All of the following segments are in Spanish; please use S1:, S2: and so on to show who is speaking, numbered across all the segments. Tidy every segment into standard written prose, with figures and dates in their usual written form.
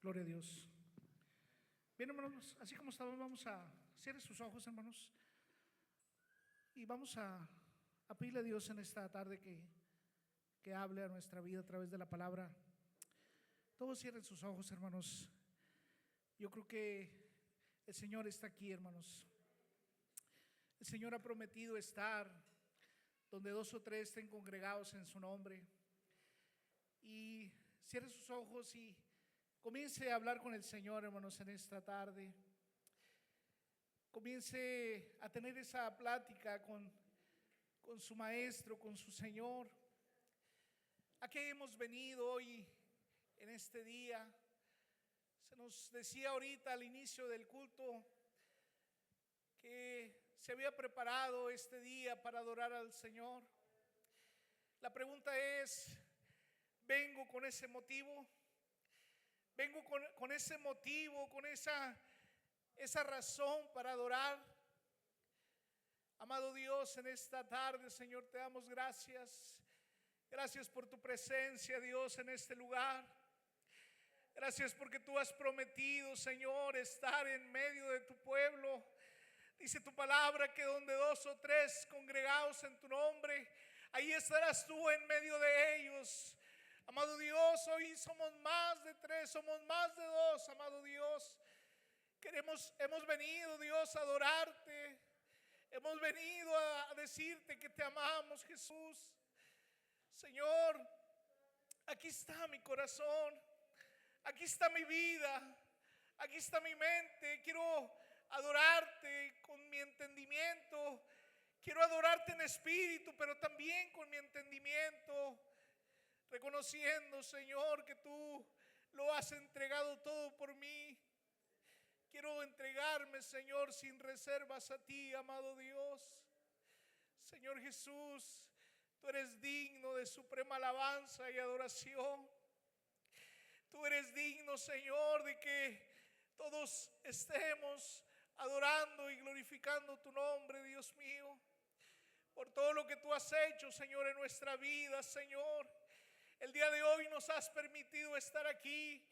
S1: Gloria a Dios. Bien, hermanos, así como estamos, vamos a cierre sus ojos, hermanos, y vamos a pedirle a Dios en esta tarde que hable a nuestra vida a través de la palabra. Todos cierren sus ojos, hermanos. Yo creo que el Señor está aquí, hermanos. El Señor ha prometido estar donde dos o tres estén congregados en su nombre. Y cierre sus ojos y comience a hablar con el Señor, hermanos, en esta tarde. Comience a tener esa plática con su Maestro, con su Señor. ¿A qué hemos venido hoy en este día? Se nos decía ahorita al inicio del culto que se había preparado este día para adorar al Señor. La pregunta es, ¿vengo con ese motivo? ¿Vengo con ese motivo, con esa razón para adorar? Amado Dios, en esta tarde, Señor, te damos gracias. Gracias por tu presencia, Dios, en este lugar. Gracias porque tú has prometido, Señor, estar en medio de tu pueblo. Dice tu palabra que donde dos o tres congregados en tu nombre, ahí estarás tú en medio de ellos. Amado Dios, hoy somos más de tres, somos más de dos, amado Dios. Hemos venido, Dios, a adorarte. Hemos venido a decirte que te amamos, Jesús. Señor, aquí está mi corazón. Aquí está mi vida, aquí está mi mente. Quiero adorarte con mi entendimiento. Quiero adorarte en espíritu, pero también con mi entendimiento. Reconociendo, Señor, que tú lo has entregado todo por mí. Quiero entregarme, Señor, sin reservas a ti, amado Dios. Señor Jesús, tú eres digno de suprema alabanza y adoración. Tú eres digno, Señor, de que todos estemos adorando y glorificando tu nombre, Dios mío, por todo lo que tú has hecho, Señor, en nuestra vida, Señor. El día de hoy nos has permitido estar aquí,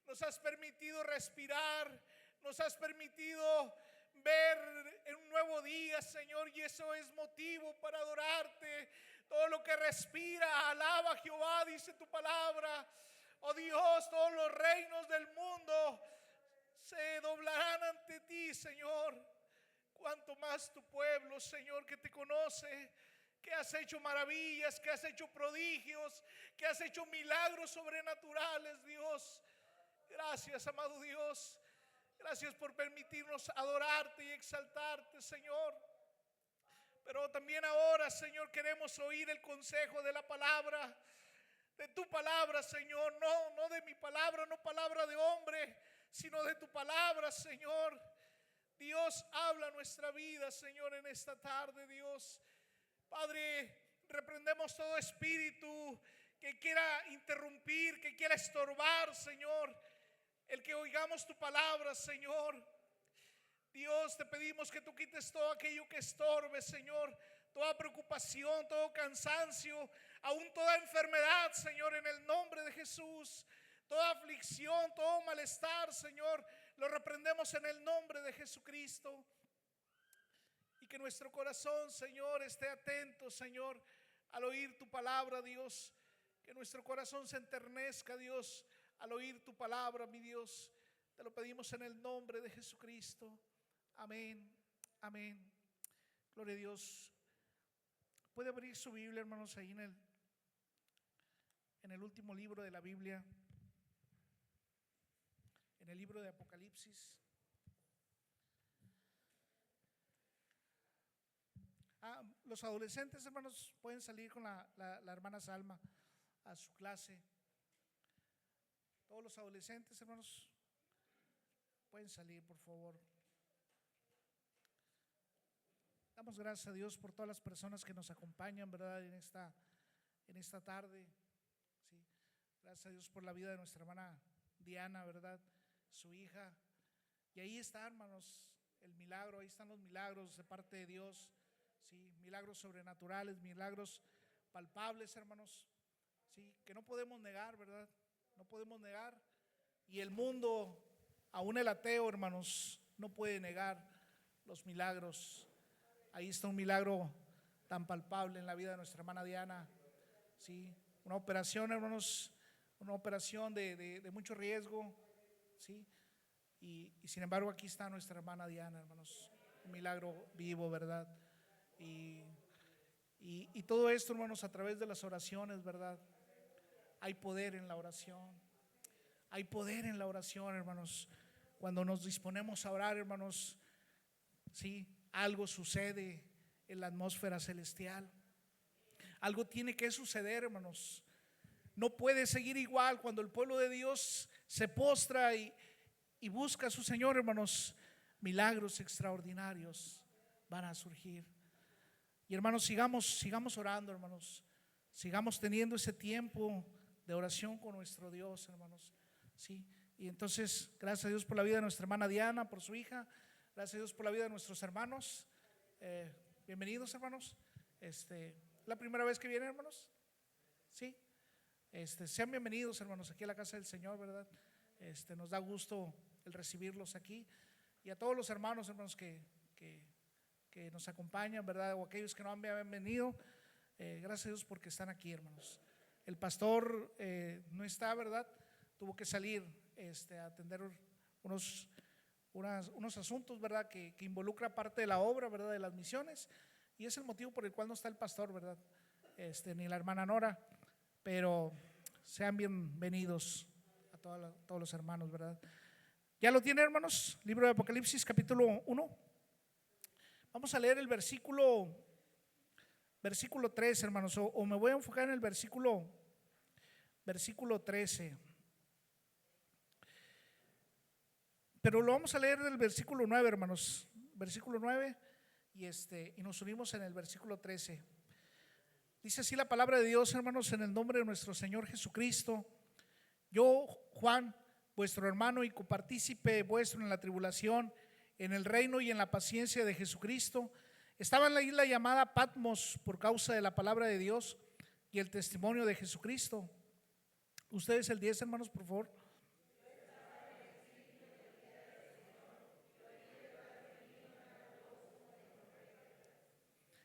S1: nos has permitido respirar, nos has permitido ver en un nuevo día, Señor, y eso es motivo para adorarte. Todo lo que respira, alaba a Jehová, dice tu palabra. Oh Dios, todos los reinos del mundo se doblarán ante ti, Señor. Cuanto más tu pueblo, Señor, que te conoce, que has hecho maravillas, que has hecho prodigios, que has hecho milagros sobrenaturales, Dios. Gracias, amado Dios. Gracias por permitirnos adorarte y exaltarte, Señor. Pero también ahora, Señor, queremos oír el consejo de la palabra, de tu palabra, Señor. No de mi palabra, no palabra de hombre, sino de tu palabra, Señor. Dios, habla nuestra vida, Señor, en esta tarde, Dios. Padre, reprendemos todo espíritu que quiera interrumpir, que quiera estorbar, Señor, el que oigamos tu palabra, Señor. Dios, te pedimos que tú quites todo aquello que estorbe, Señor, toda preocupación, todo cansancio, aún toda enfermedad, Señor, en el nombre de Jesús. Toda aflicción, todo malestar, Señor, lo reprendemos en el nombre de Jesucristo. Y que nuestro corazón, Señor, esté atento, Señor, al oír tu palabra, Dios. Que nuestro corazón se enternezca, Dios, al oír tu palabra, mi Dios. Te lo pedimos en el nombre de Jesucristo. Amén, amén. Gloria a Dios. Puede abrir su Biblia, hermanos, ahí en el último libro de la Biblia, en el libro de Apocalipsis. Los adolescentes, hermanos, pueden salir con la hermana Salma a su clase. Todos los adolescentes, hermanos, pueden salir, por favor. Damos gracias a Dios por todas las personas que nos acompañan, ¿verdad? En esta tarde. Sí. Gracias a Dios por la vida de nuestra hermana Diana, ¿verdad? Su hija. Y ahí está, hermanos, el milagro. Ahí están los milagros de parte de Dios. Sí, milagros sobrenaturales, milagros palpables, hermanos. Sí, que no podemos negar, ¿verdad? No podemos negar. Y el mundo, aún el ateo, hermanos, no puede negar los milagros. Ahí está un milagro tan palpable en la vida de nuestra hermana Diana. Sí, una operación, hermanos, una operación de mucho riesgo. Sí, y sin embargo aquí está nuestra hermana Diana, hermanos, un milagro vivo, ¿verdad? Y todo esto, hermanos, a través de las oraciones, ¿verdad? Hay poder en la oración. Hay poder en la oración, hermanos. Cuando nos disponemos a orar, hermanos, sí, algo sucede en la atmósfera celestial. Algo tiene que suceder, hermanos. No puede seguir igual cuando el pueblo de Dios se postra y busca a su Señor, hermanos. Milagros extraordinarios van a surgir. Y hermanos, sigamos orando, hermanos. Sigamos teniendo ese tiempo de oración con nuestro Dios, hermanos. Sí, y entonces, gracias a Dios por la vida de nuestra hermana Diana, por su hija. Gracias a Dios por la vida de nuestros hermanos. Bienvenidos, hermanos. La primera vez que vienen, hermanos. Sí. Sean bienvenidos, hermanos, aquí a la casa del Señor, ¿verdad? Nos da gusto el recibirlos aquí. Y a todos los hermanos, que nos acompañan, ¿verdad? O aquellos que no han venido, gracias a Dios porque están aquí, hermanos. El pastor no está, ¿verdad? Tuvo que salir a atender unos asuntos, ¿verdad? Que involucra parte de la obra, ¿verdad? De las misiones. Y es el motivo por el cual no está el pastor, ¿verdad? Ni la hermana Nora. Pero sean bienvenidos a todos los hermanos, ¿verdad? ¿Ya lo tienen, hermanos? Libro de Apocalipsis, capítulo 1. Vamos a leer el versículo 13, hermanos, o me voy a enfocar en el versículo 13. Pero lo vamos a leer del versículo 9, hermanos. Versículo 9 y nos unimos en el versículo 13. Dice así la palabra de Dios, hermanos, en el nombre de nuestro Señor Jesucristo. Yo, Juan, vuestro hermano y copartícipe vuestro en la tribulación, en el reino y en la paciencia de Jesucristo, estaba en la isla llamada Patmos por causa de la palabra de Dios y el testimonio de Jesucristo. Ustedes el 10, hermanos, por favor.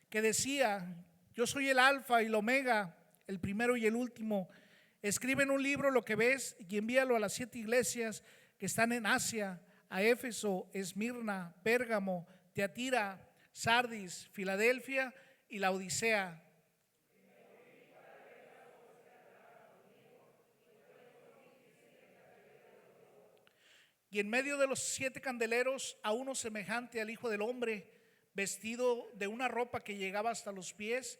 S1: Que decía: yo soy el alfa y el omega, el primero y el último. Escribe en un libro lo que ves y envíalo a las 7 iglesias que están en Asia: a Éfeso, Esmirna, Pérgamo, Tiatira, Sardis, Filadelfia y la Odisea. Y en medio de los 7 candeleros a uno semejante al Hijo del Hombre, vestido de una ropa que llegaba hasta los pies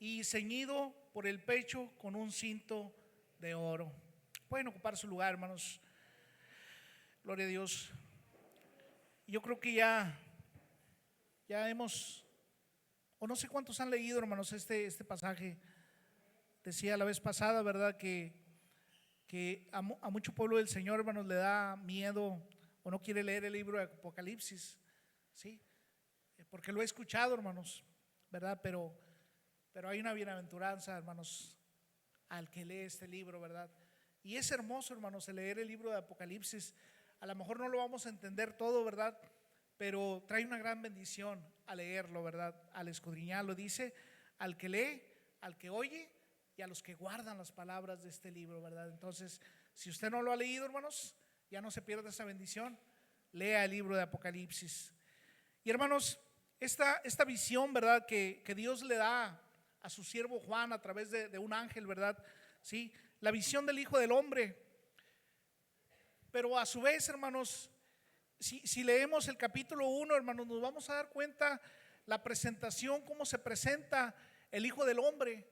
S1: y ceñido por el pecho con un cinto de oro. Pueden ocupar su lugar, hermanos. Gloria a Dios. Yo creo que ya hemos, o no sé cuántos han leído, hermanos, este pasaje. Decía la vez pasada, ¿verdad? Que a mucho pueblo del Señor, hermanos, le da miedo o no quiere leer el libro de Apocalipsis, ¿sí? Porque lo he escuchado, hermanos, ¿verdad? Pero hay una bienaventuranza, hermanos, al que lee este libro, ¿verdad? Y es hermoso, hermanos, el leer el libro de Apocalipsis. A lo mejor no lo vamos a entender todo, ¿verdad? Pero trae una gran bendición al leerlo, ¿verdad? Al escudriñarlo. Dice: al que lee, al que oye y a los que guardan las palabras de este libro, ¿verdad? Entonces, si usted no lo ha leído, hermanos, ya no se pierda esa bendición. Lea el libro de Apocalipsis. Y hermanos, esta visión, ¿verdad? Que Dios le da a su siervo Juan a través de un ángel, ¿verdad? Sí, la visión del Hijo del Hombre. Pero a su vez, hermanos, si leemos el capítulo 1, hermanos, nos vamos a dar cuenta la presentación, cómo se presenta el Hijo del Hombre,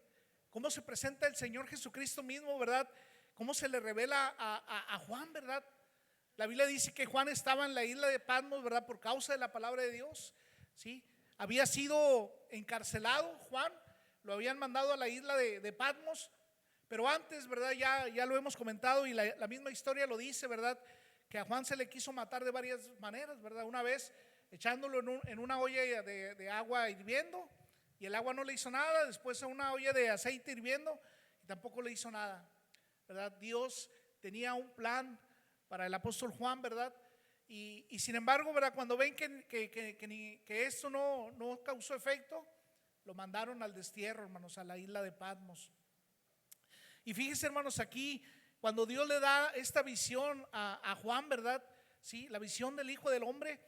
S1: cómo se presenta el Señor Jesucristo mismo, ¿verdad? Cómo se le revela a Juan, ¿verdad? La Biblia dice que Juan estaba en la isla de Patmos, ¿verdad? Por causa de la palabra de Dios, ¿sí? Había sido encarcelado Juan, lo habían mandado a la isla de Patmos, pero antes, ¿verdad? Ya lo hemos comentado y la misma historia lo dice, ¿verdad? Que a Juan se le quiso matar de varias maneras, ¿verdad? Una vez echándolo en una olla de agua hirviendo y el agua no le hizo nada, después en una olla de aceite hirviendo y tampoco le hizo nada, ¿verdad? Dios tenía un plan para el apóstol Juan, ¿verdad? Y sin embargo, ¿verdad? Cuando ven que esto no causó efecto, lo mandaron al destierro, hermanos, a la isla de Patmos. Y fíjense, hermanos, aquí cuando Dios le da esta visión a Juan, ¿verdad? Sí, la visión del Hijo del Hombre,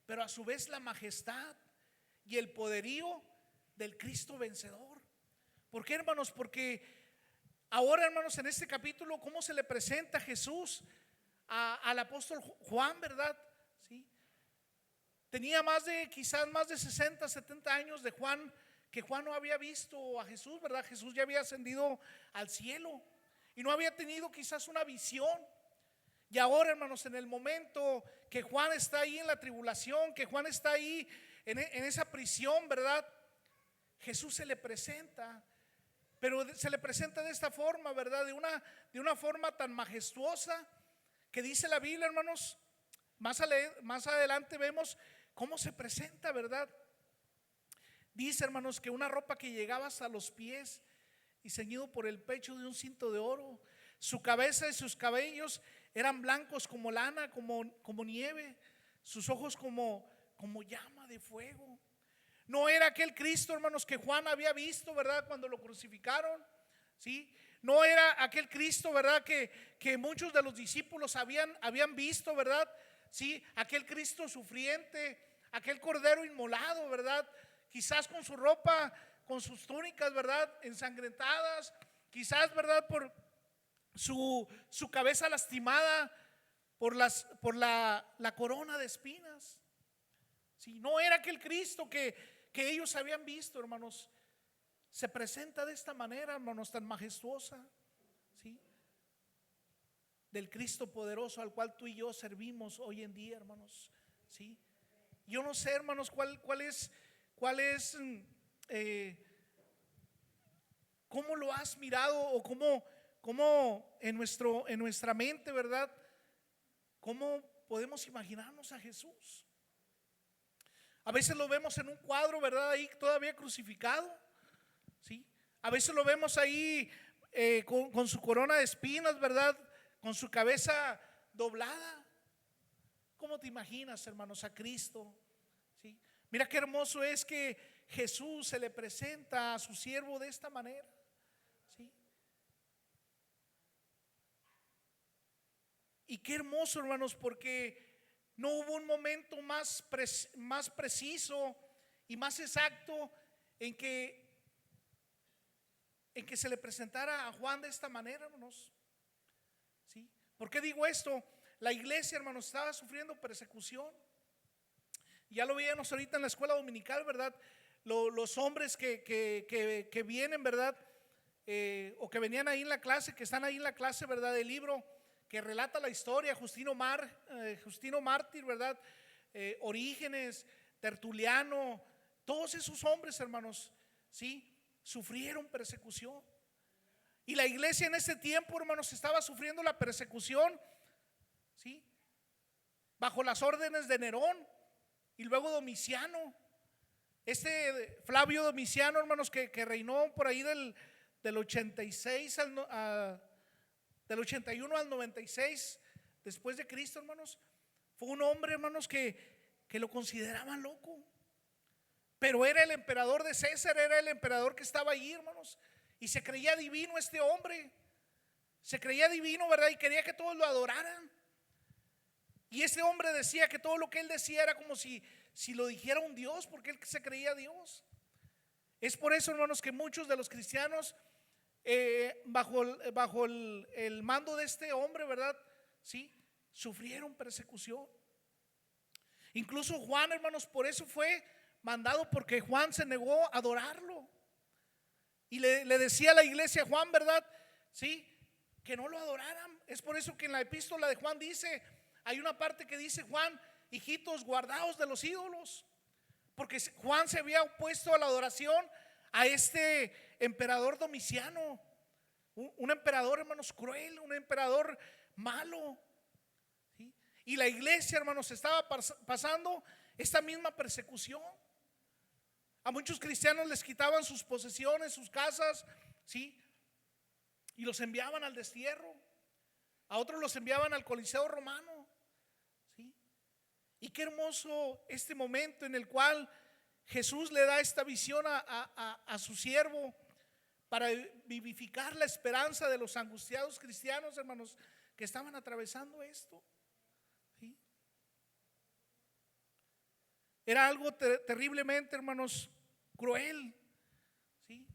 S1: pero a su vez la majestad y el poderío del Cristo vencedor. ¿Por qué, hermanos? Porque ahora, hermanos, en este capítulo, ¿cómo se le presenta Jesús al apóstol Juan, verdad? ¿Sí? Tenía quizás más de 60, 70 años de Juan, que Juan no había visto a Jesús, ¿verdad? Jesús ya había ascendido al cielo y no había tenido quizás una visión. Y ahora, hermanos, en el momento que Juan está ahí en la tribulación, que Juan está ahí en esa prisión, ¿verdad? Jesús se le presenta, pero se le presenta de esta forma, ¿verdad? De una forma tan majestuosa que dice la Biblia, hermanos. Más adelante vemos cómo se presenta, ¿verdad? Dice, hermanos, que una ropa que llegaba hasta los pies y ceñido por el pecho de un cinto de oro. Su cabeza y sus cabellos eran blancos como lana, como nieve. Sus ojos como llama de fuego. No era aquel Cristo, hermanos, que Juan había visto, ¿verdad? Cuando lo crucificaron, ¿sí? No era aquel Cristo, ¿verdad? Que muchos de los discípulos habían visto, ¿verdad? Sí, aquel Cristo sufriente, aquel cordero inmolado, ¿verdad? Quizás con su ropa, con sus túnicas, ¿verdad? Ensangrentadas, quizás, ¿verdad? Por su cabeza lastimada por la corona de espinas. Sí, no era aquel Cristo que ellos habían visto, hermanos. Se presenta de esta manera, hermanos, tan majestuosa, ¿sí? Del Cristo poderoso al cual tú y yo servimos hoy en día, hermanos, ¿sí? Yo no sé, hermanos, cuál es cómo lo has mirado o cómo en nuestra mente, ¿verdad? ¿Cómo podemos imaginarnos a Jesús? A veces lo vemos en un cuadro, ¿verdad? Ahí todavía crucificado, ¿sí? A veces lo vemos ahí con su corona de espinas, ¿verdad? Con su cabeza doblada. ¿Cómo te imaginas, hermanos, a Cristo? ¿Sí? Mira qué hermoso es que Jesús se le presenta a su siervo de esta manera, ¿sí? Y qué hermoso, hermanos, porque no hubo un momento más preciso y más exacto en que se le presentara a Juan de esta manera, hermanos, ¿sí? ¿Por qué digo esto? La iglesia, hermanos, estaba sufriendo persecución. Ya lo veíamos ahorita en la escuela dominical, ¿verdad? Los hombres que vienen, ¿verdad? O que venían ahí en la clase, que están ahí en la clase, ¿verdad? Del libro que relata la historia, Justino Mártir, ¿verdad? Orígenes, Tertuliano, todos esos hombres, hermanos, ¿sí? Sufrieron persecución. Y la iglesia en ese tiempo, hermanos, estaba sufriendo la persecución, ¿sí? Bajo las órdenes de Nerón y luego Domiciano. Flavio Domiciano, hermanos, que reinó por ahí del 86 del 81 al 96 después de Cristo, hermanos. Fue un hombre, hermanos, que lo consideraban loco, pero era el emperador de César, era el emperador que estaba ahí, hermanos, y se creía divino este hombre. Se creía divino, ¿verdad? Y quería que todos lo adoraran. Y este hombre decía que todo lo que él decía era como si lo dijera un Dios, porque él se creía Dios. Es por eso, hermanos, que muchos de los cristianos bajo el mando de este hombre, ¿verdad? Sí, sufrieron persecución. Incluso Juan, hermanos, por eso fue mandado, porque Juan se negó a adorarlo. Y le decía a la iglesia Juan, ¿verdad? Sí, que no lo adoraran. Es por eso que en la epístola de Juan dice, hay una parte que dice: Juan, hijitos, guardaos de los ídolos. Porque Juan se había opuesto a la adoración a este emperador Domiciano, un emperador, hermanos, cruel, un emperador malo, ¿sí? Y la iglesia, hermanos, estaba pasando esta misma persecución. A muchos cristianos les quitaban sus posesiones, sus casas, ¿sí? Y los enviaban al destierro. a otros los enviaban al Coliseo Romano, ¿sí? Y qué hermoso este momento en el cual Jesús le da esta visión a su siervo para vivificar la esperanza de los angustiados cristianos, hermanos, que estaban atravesando esto, ¿sí? Era algo terriblemente, hermanos, cruel, ¿sí?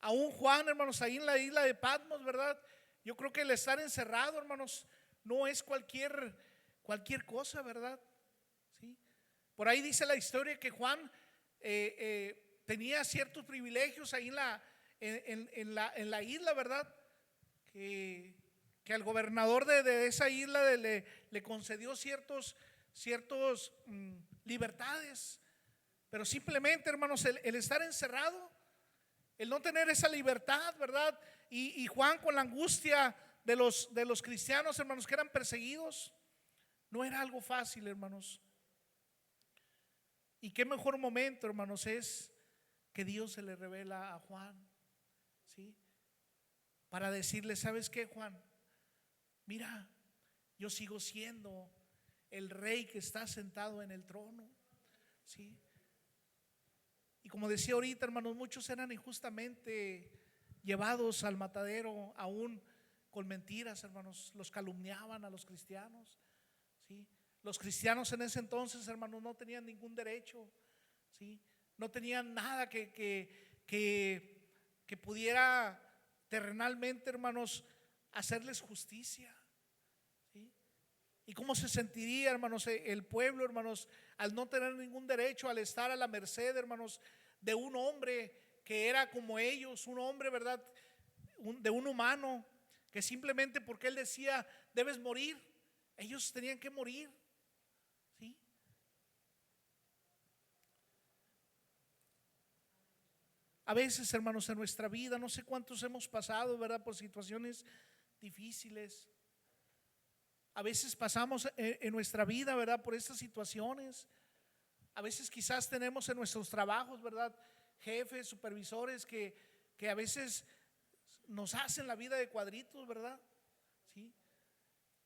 S1: Aún Juan, hermanos, ahí en la isla de Patmos, ¿verdad? Yo creo que el estar encerrado, hermanos, no es cualquier cosa, ¿verdad? ¿Sí? Por ahí dice la historia que Juan tenía ciertos privilegios ahí en la isla, ¿verdad? Que al gobernador de esa isla le concedió ciertos libertades. Pero simplemente, hermanos, el estar encerrado, el no tener esa libertad, ¿verdad? Y Juan con la angustia de los cristianos, hermanos, que eran perseguidos, no era algo fácil, hermanos. Y qué mejor momento, hermanos, es que Dios se le revela a Juan, ¿sí? Para decirle, ¿sabes qué, Juan? Mira, yo sigo siendo el rey que está sentado en el trono, ¿sí? Y como decía ahorita, hermanos, muchos eran injustamente llevados al matadero, aún con mentiras, hermanos, los calumniaban a los cristianos, ¿sí? Los cristianos en ese entonces, hermanos, no tenían ningún derecho, ¿sí? No tenían nada que pudiera terrenalmente, hermanos, hacerles justicia, ¿sí? ¿Y cómo se sentiría, hermanos, el pueblo, hermanos, al no tener ningún derecho, al estar a la merced, hermanos, de un hombre que era como ellos, un hombre, ¿verdad? De un humano, que simplemente porque él decía, debes morir, ellos tenían que morir, ¿sí? A veces, hermanos, en nuestra vida, no sé cuántos hemos pasado, ¿verdad? Por situaciones difíciles. A veces pasamos en nuestra vida, ¿verdad? Por estas situaciones. A veces quizás tenemos en nuestros trabajos, ¿verdad? Jefes, supervisores que a veces nos hacen la vida de cuadritos, ¿verdad? ¿Sí?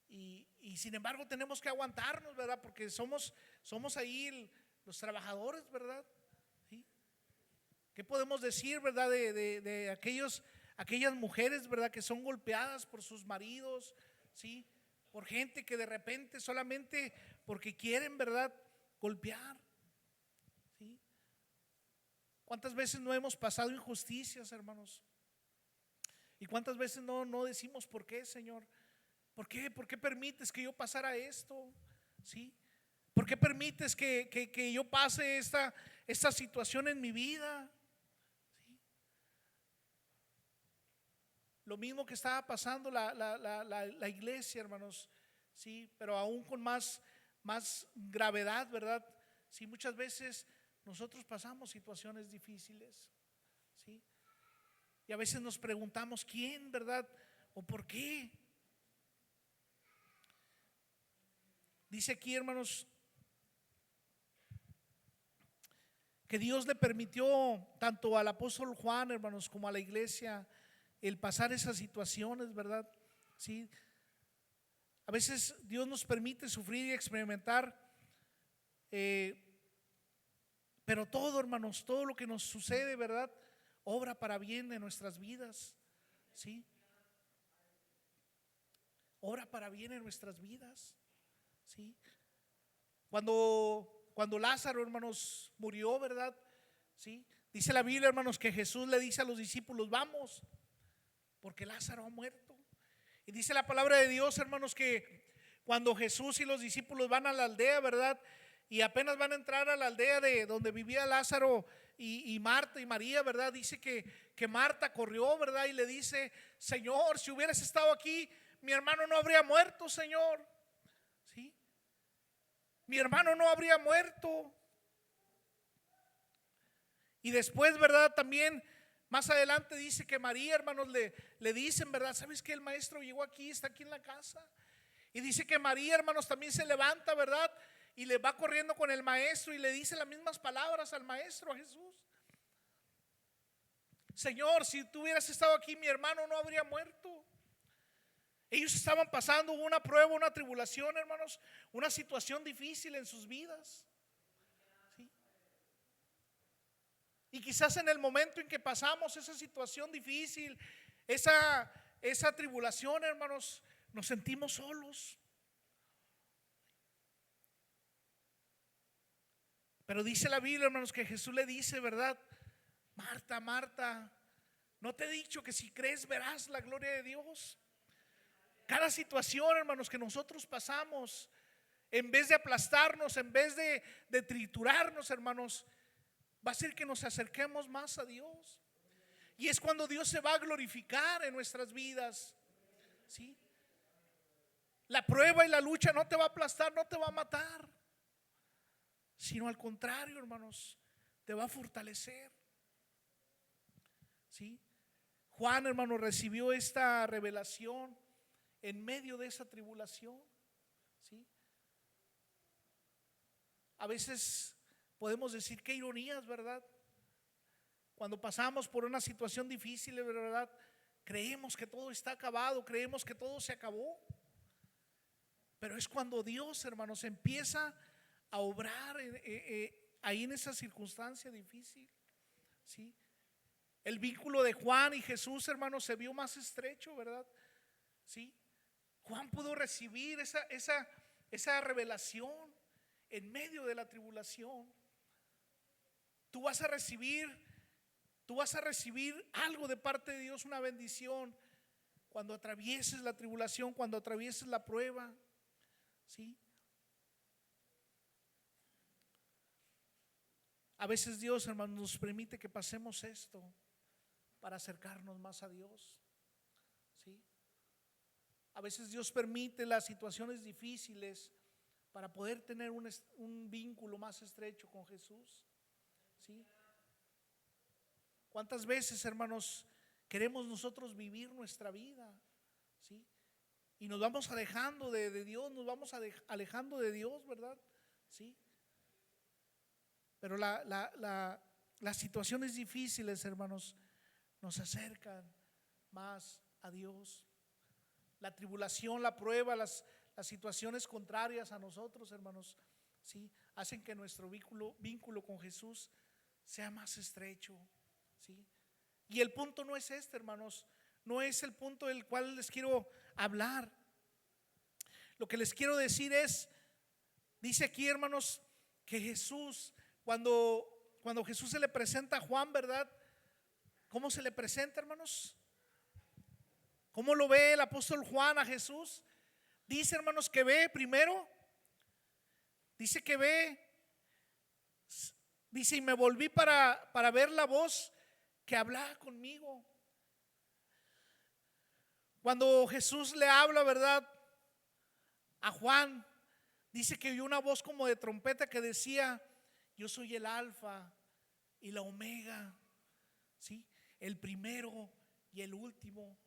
S1: Y sin embargo tenemos que aguantarnos, ¿verdad? Porque somos ahí los trabajadores, ¿verdad? ¿Sí? ¿Qué podemos decir, verdad? De aquellas mujeres, ¿verdad? Que son golpeadas por sus maridos, ¿sí? Por gente que de repente solamente porque quieren, ¿verdad? Golpear, ¿sí? ¿Cuántas veces no hemos pasado injusticias, hermanos? ¿Y cuántas veces no decimos por qué, Señor? ¿Por qué? ¿Por qué permites que yo pasara esto? ¿Sí? ¿Por qué permites que yo pase esta situación en mi vida? ¿Sí? Lo mismo que estaba pasando la iglesia, hermanos, sí, pero aún con más gravedad, ¿verdad? Sí, muchas veces nosotros pasamos situaciones difíciles, sí, y a veces nos preguntamos quién, ¿verdad? O por qué. Dice aquí, hermanos, que Dios le permitió tanto al apóstol Juan, hermanos, como a la iglesia el pasar esas situaciones, ¿verdad? Sí. A veces Dios nos permite sufrir y experimentar, pero todo, hermanos, todo lo que nos sucede, ¿verdad? Obra para bien en nuestras vidas, ¿sí? Obra para bien en nuestras vidas, ¿sí? Cuando Lázaro, hermanos, murió, ¿verdad? ¿Sí? Dice la Biblia, hermanos, que Jesús le dice a los discípulos, vamos, porque Lázaro ha muerto. Y dice la palabra de Dios, hermanos, que cuando Jesús y los discípulos van a la aldea, ¿verdad? Y apenas van a entrar a la aldea de donde vivía Lázaro y Marta y María, ¿verdad? Dice que Marta corrió, ¿verdad? Y le dice, Señor, si hubieras estado aquí, mi hermano no habría muerto, Señor. ¿Sí? Mi hermano no habría muerto. Y después, ¿verdad? También más adelante dice que María, hermanos, le dicen, ¿verdad? ¿Sabes que el maestro llegó aquí, está aquí en la casa? Y dice que María, hermanos, también se levanta, ¿verdad? Y le va corriendo con el maestro y le dice las mismas palabras al maestro, a Jesús. Señor, si tú hubieras estado aquí, mi hermano no habría muerto. Ellos estaban pasando una prueba, una tribulación, hermanos, una situación difícil en sus vidas. ¿Sí? Y quizás en el momento en que pasamos esa situación difícil, esa tribulación, hermanos, nos sentimos solos. Pero dice la Biblia, hermanos, que Jesús le dice, ¿verdad? Marta, Marta, ¿no te he dicho que si crees verás la gloria de Dios? Cada situación, hermanos, que nosotros pasamos, en vez de aplastarnos, en vez de triturarnos, hermanos, va a hacer que nos acerquemos más a Dios. Y es cuando Dios se va a glorificar en nuestras vidas. ¿Sí? La prueba y la lucha no te va a aplastar, no te va a matar, sino al contrario, hermanos, te va a fortalecer. ¿Sí? Juan, hermano, recibió esta revelación en medio de esa tribulación. ¿Sí? A veces podemos decir qué ironías, ¿verdad? Cuando pasamos por una situación difícil, ¿verdad? Creemos que todo está acabado, creemos que todo se acabó. Pero es cuando Dios, hermanos, empieza a obrar ahí en esa circunstancia difícil. ¿Sí? El vínculo de Juan y Jesús, hermanos, se vio más estrecho, ¿verdad? ¿Sí? Juan pudo recibir esa revelación en medio de la tribulación. Tú vas a recibir algo de parte de Dios, una bendición, cuando atravieses la tribulación, cuando atravieses la prueba. ¿Sí? A veces Dios, hermanos, nos permite que pasemos esto para acercarnos más a Dios. ¿Sí? A veces Dios permite las situaciones difíciles para poder tener un vínculo más estrecho con Jesús. ¿Sí? ¿Cuántas veces, hermanos, queremos nosotros vivir nuestra vida? ¿Sí? Y nos vamos alejando de Dios, nos vamos alejando de Dios, ¿verdad? ¿Sí? Pero las situaciones difíciles, hermanos, nos acercan más a Dios. La tribulación, la prueba, las situaciones contrarias a nosotros, hermanos, ¿sí? Hacen que nuestro vínculo con Jesús sea más estrecho. ¿Sí? Y el punto no es este, hermanos, no es el punto del cual les quiero hablar. Lo que les quiero decir es, dice aquí, hermanos, que Jesús, cuando Jesús se le presenta a Juan, ¿verdad? ¿Cómo se le presenta, hermanos? ¿Cómo lo ve el apóstol Juan a Jesús? Dice, hermanos, que ve primero, dice que ve, dice, y me volví para ver la voz que hablaba conmigo. Cuando Jesús le habla, ¿verdad?, a Juan, dice que oyó una voz como de trompeta que decía: yo soy el alfa y la omega, ¿sí? El primero y el último.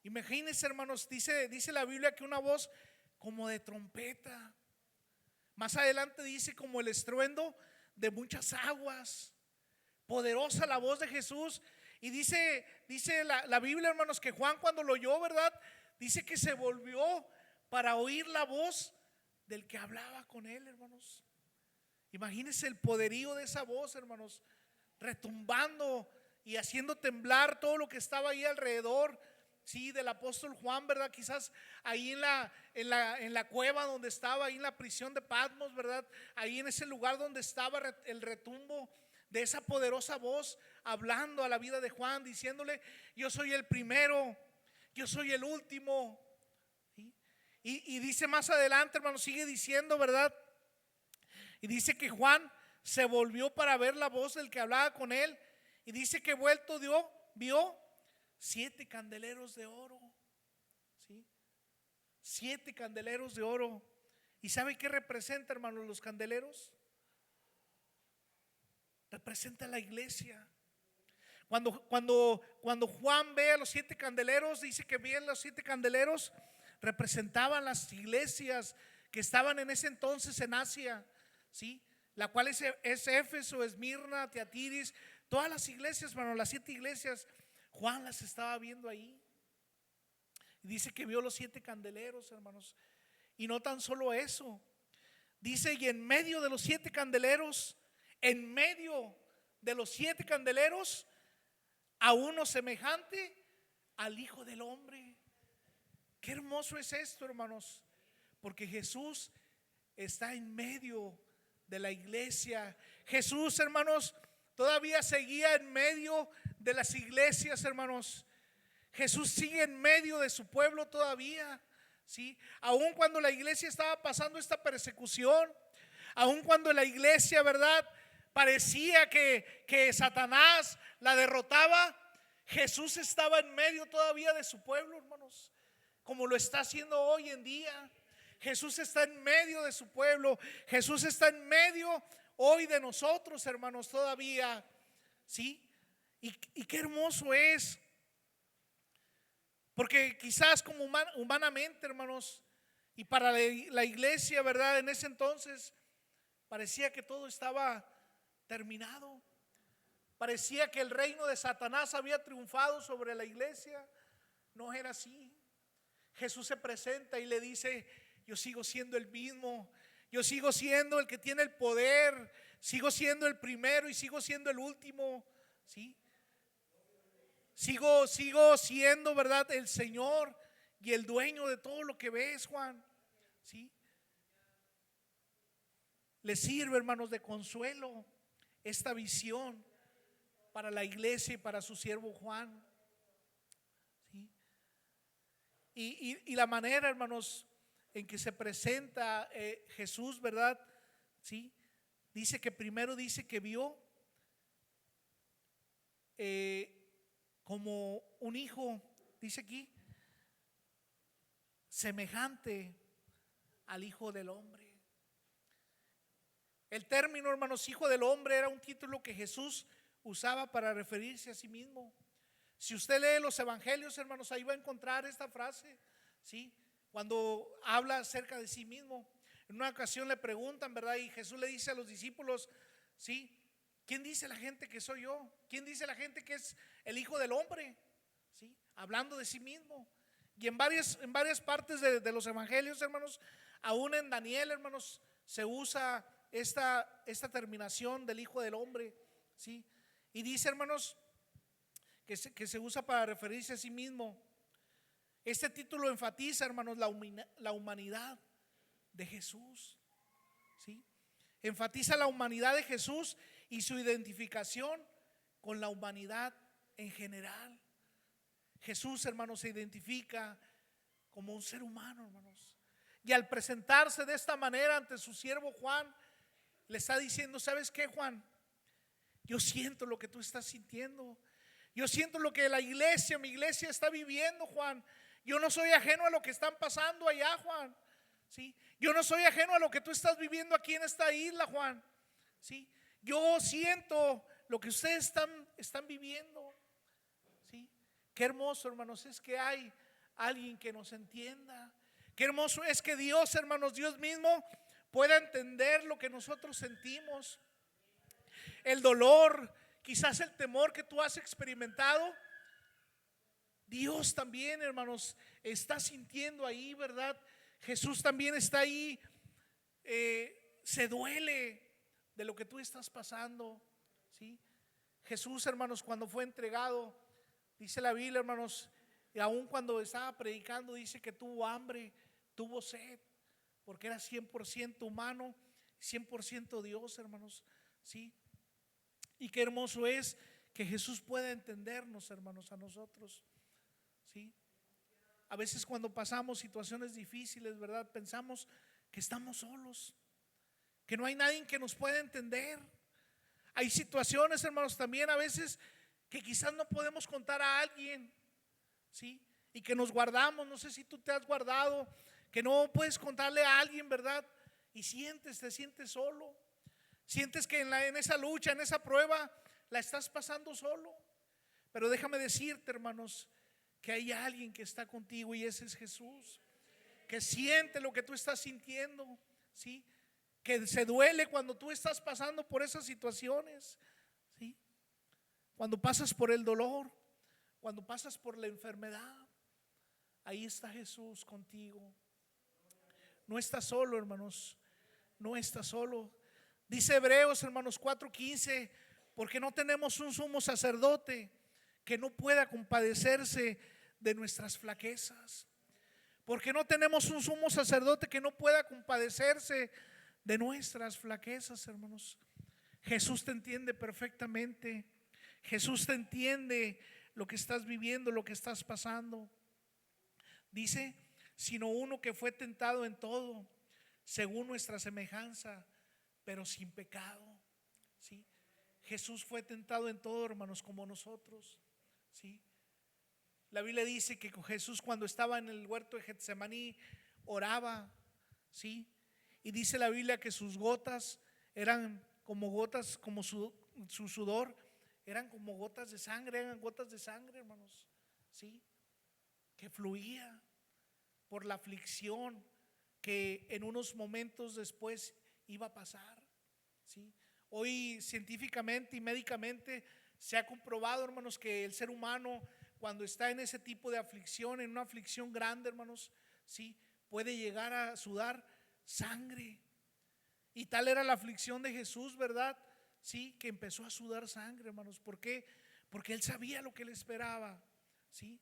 S1: Imagínense, hermanos, dice la Biblia que una voz como de trompeta. Más adelante dice como el estruendo de muchas aguas. Poderosa la voz de Jesús. Y dice la Biblia, hermanos, que Juan, cuando lo oyó, ¿verdad?, dice que se volvió para oír la voz del que hablaba con él, hermanos. Imagínense el poderío de esa voz, hermanos, retumbando y haciendo temblar todo lo que estaba ahí alrededor, sí, del apóstol Juan, ¿verdad? Quizás ahí en la cueva donde estaba, ahí en la prisión de Patmos, ¿verdad? Ahí en ese lugar donde estaba el retumbo de esa poderosa voz hablando a la vida de Juan, diciéndole: yo soy el primero, yo soy el último. ¿Sí? Y dice más adelante, hermano, sigue diciendo, ¿verdad? Y dice que Juan se volvió para ver la voz del que hablaba con él, y dice que vuelto vio 7 candeleros de oro. ¿Sí? 7 candeleros de oro. ¿Y sabe qué representa, hermanos, los candeleros? Representa la iglesia. Cuando Juan ve a los 7 candeleros, dice que bien los 7 candeleros representaban las iglesias que estaban en ese entonces en Asia, ¿sí? La cual es Éfeso, Esmirna, Tiatiris, todas las iglesias, hermano, las 7 iglesias, Juan las estaba viendo ahí. Y dice que vio los 7 candeleros, hermanos. Y no tan solo eso. Dice, y en medio de los 7 candeleros, en medio de los 7 candeleros, a uno semejante al Hijo del Hombre. Qué hermoso es esto, hermanos, porque Jesús está en medio de la iglesia. Jesús, hermanos, todavía seguía en medio de las iglesias, hermanos. Jesús sigue en medio de su pueblo todavía, ¿sí? Aun cuando la iglesia estaba pasando esta persecución, aun cuando la iglesia, ¿verdad?, parecía que Satanás la derrotaba, Jesús estaba en medio todavía de su pueblo, hermanos, como lo está haciendo hoy en día. Jesús está en medio de su pueblo. Jesús está en medio hoy de nosotros, hermanos, todavía, ¿sí? Y qué hermoso es. Porque quizás como humanamente, hermanos, y para la iglesia, ¿verdad?, en ese entonces parecía que todo estaba terminado. Parecía que el reino de Satanás había triunfado sobre la iglesia. No era así. Jesús se presenta y le dice: yo sigo siendo el mismo, yo sigo siendo el que tiene el poder, sigo siendo el primero y sigo siendo el último, ¿sí? Sigo siendo, ¿verdad?, el Señor y el dueño de todo lo que ves, Juan, ¿sí? Le sirve, hermanos, de consuelo esta visión para la iglesia y para su siervo Juan, ¿sí? Y la manera, hermanos, en que se presenta Jesús, ¿verdad? ¿Sí? Dice que primero dice que vio como un hijo, dice aquí, semejante al Hijo del Hombre. El término, hermanos, Hijo del Hombre era un título que Jesús usaba para referirse a sí mismo. Si usted lee los evangelios, hermanos, ahí va a encontrar esta frase, ¿sí? Cuando habla acerca de sí mismo. En una ocasión le preguntan, ¿verdad? Y Jesús le dice a los discípulos, ¿sí?, ¿quién dice la gente que soy yo? ¿Quién dice la gente que es el Hijo del Hombre? ¿Sí? Hablando de sí mismo. Y en varias partes de los evangelios, hermanos, aún en Daniel, hermanos, se usa esta terminación del Hijo del Hombre, ¿sí? Y dice, hermanos, que se usa para referirse a sí mismo. Este título enfatiza, hermanos, la humanidad de Jesús, ¿sí? Enfatiza la humanidad de Jesús y su identificación con la humanidad en general. Jesús, hermanos, se identifica como un ser humano, hermanos. Y al presentarse de esta manera ante su siervo Juan, le está diciendo: ¿sabes qué, Juan? Yo siento lo que tú estás sintiendo. Yo siento lo que mi iglesia está viviendo, Juan. Yo no soy ajeno a lo que están pasando allá, Juan, ¿sí? Yo no soy ajeno a lo que tú estás viviendo aquí en esta isla, Juan, ¿sí? Yo siento lo que ustedes están viviendo, ¿sí? Qué hermoso, hermanos, es que hay alguien que nos entienda. Qué hermoso es que Dios, hermanos, Dios mismo pueda entender lo que nosotros sentimos. El dolor, quizás el temor que tú has experimentado, Dios también, hermanos, está sintiendo ahí, ¿verdad? Jesús también está ahí, se duele de lo que tú estás pasando, ¿sí? Jesús, hermanos, cuando fue entregado, dice la Biblia, hermanos, y aún cuando estaba predicando, dice que tuvo hambre, tuvo sed, porque era 100% humano, 100% Dios, hermanos, ¿sí? Y qué hermoso es que Jesús pueda entendernos, hermanos, a nosotros, ¿sí? A veces cuando pasamos situaciones difíciles, ¿verdad?, pensamos que estamos solos, que no hay nadie que nos pueda entender. Hay situaciones, hermanos, también a veces que quizás no podemos contar a alguien, ¿sí? Y que nos guardamos. No sé si tú te has guardado, que no puedes contarle a alguien, ¿verdad? Y te sientes solo. Sientes que en esa lucha, en esa prueba, la estás pasando solo. Pero déjame decirte, hermanos, que hay alguien que está contigo, y ese es Jesús, que siente lo que tú estás sintiendo, ¿sí? Que se duele cuando tú estás pasando por esas situaciones, ¿sí? Cuando pasas por el dolor, cuando pasas por la enfermedad. ahí está Jesús contigo. No estás solo, hermanos, no estás solo. Dice Hebreos, hermanos, 4:15, porque no tenemos un sumo sacerdote que no pueda compadecerse de nuestras flaquezas. Porque no tenemos un sumo sacerdote que no pueda compadecerse de nuestras flaquezas, hermanos. Jesús te entiende perfectamente. Jesús te entiende lo que estás viviendo, lo que estás pasando. Dice, sino uno que fue tentado en todo, según nuestra semejanza, pero sin pecado. ¿Sí? Jesús fue tentado en todo, hermanos, como nosotros. ¿Sí? La Biblia dice que Jesús, cuando estaba en el huerto de Getsemaní, oraba. ¿Sí? Y dice la Biblia que sus gotas eran como gotas, como su sudor, eran como gotas de sangre, eran gotas de sangre, hermanos. ¿Sí? Que fluía por la aflicción que en unos momentos después iba a pasar. ¿Sí? Hoy científicamente y médicamente se ha comprobado, hermanos, que el ser humano, cuando está en ese tipo de aflicción, en una aflicción grande, hermanos, ¿sí?, puede llegar a sudar sangre. Y tal era la aflicción de Jesús, ¿verdad? Sí, que empezó a sudar sangre, hermanos. ¿Por qué? Porque él sabía lo que le esperaba. ¿Sí?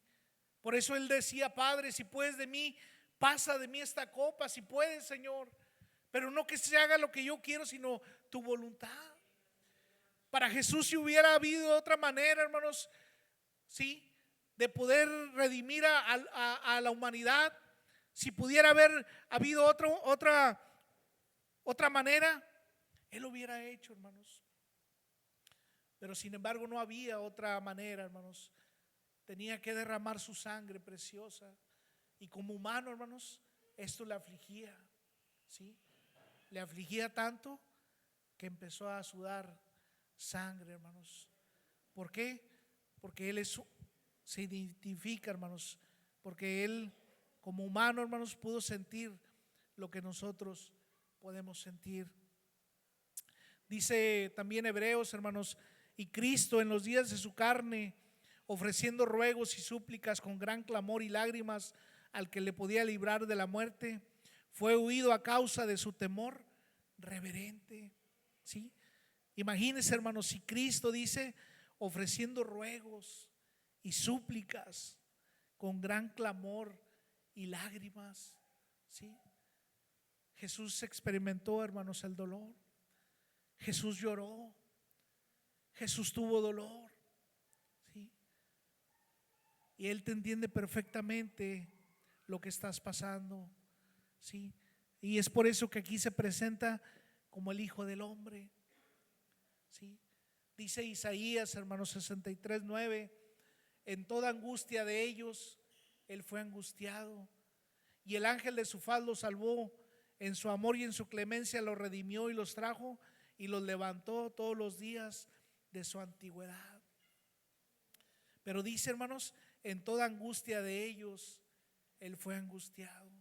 S1: Por eso él decía, Padre, si puedes de mí, pasa de mí esta copa, si puedes, Señor, pero no que se haga lo que yo quiero, sino tu voluntad. Para Jesús, si hubiera habido otra manera, hermanos, ¿sí?, de poder redimir a la humanidad, si pudiera haber habido otra manera, él lo hubiera hecho, hermanos. Pero sin embargo no había otra manera, hermanos. Tenía que derramar su sangre preciosa. Y como humano, hermanos, esto le afligía. ¿Sí? Le afligía tanto que empezó a sudar sangre, hermanos. ¿Por qué? Porque él se identifica, hermanos. Porque él, como humano, hermanos, pudo sentir lo que nosotros podemos sentir. Dice también Hebreos, hermanos, y Cristo en los días de su carne, ofreciendo ruegos y súplicas con gran clamor y lágrimas al que le podía librar de la muerte, fue huido a causa de su temor reverente. ¿Sí? Imagínense, hermanos, si Cristo dice ofreciendo ruegos y súplicas con gran clamor y lágrimas. ¿Sí? Jesús experimentó, hermanos, el dolor. Jesús lloró. Jesús tuvo dolor. ¿Sí? Y Él te entiende perfectamente lo que estás pasando. ¿Sí? Y es por eso que aquí se presenta como el Hijo del Hombre. ¿Sí? Dice Isaías, hermanos, 63:9, en toda angustia de ellos, Él fue angustiado, y el ángel de su faz los salvó. En su amor y en su clemencia los redimió y los trajo y los levantó todos los días de su antigüedad. Pero dice, hermanos, en toda angustia de ellos, Él fue angustiado.